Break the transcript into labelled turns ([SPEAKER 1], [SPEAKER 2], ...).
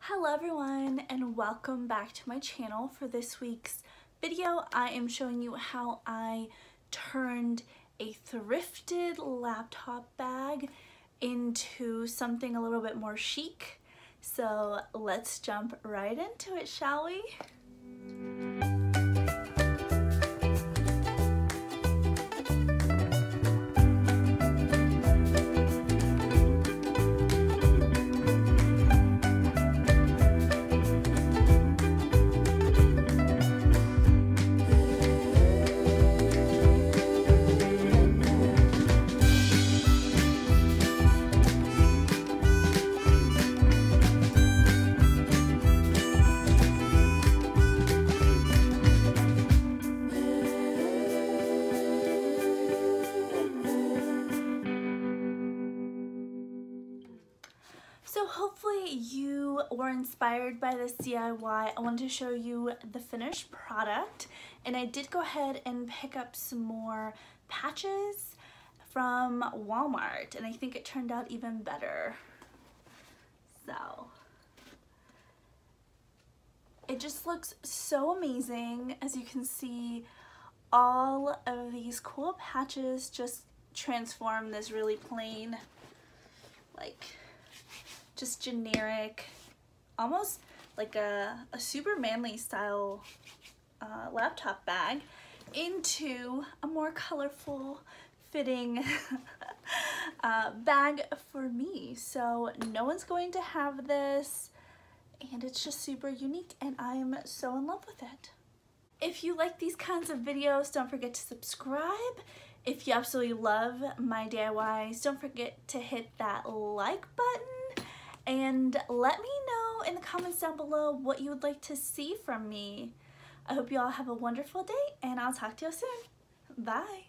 [SPEAKER 1] Hello everyone and welcome back to my channel. For this week's video, I am showing you how I turned a thrifted laptop bag into something a little bit more chic. So let's jump right into it, shall we? So hopefully you were inspired by this DIY. I wanted to show you the finished product, and I did go ahead and pick up some more patches from Walmart, and I think it turned out even better. So it just looks so amazing. As you can see, all of these cool patches just transform this really plain, like just generic, almost like a super manly style laptop bag into a more colorful fitting bag for me. So no one's going to have this, and it's just super unique, and I am so in love with it. If you like these kinds of videos, don't forget to subscribe. If you absolutely love my DIYs, don't forget to hit that like button. And let me know in the comments down below what you would like to see from me. I hope you all have a wonderful day, and I'll talk to you soon. Bye.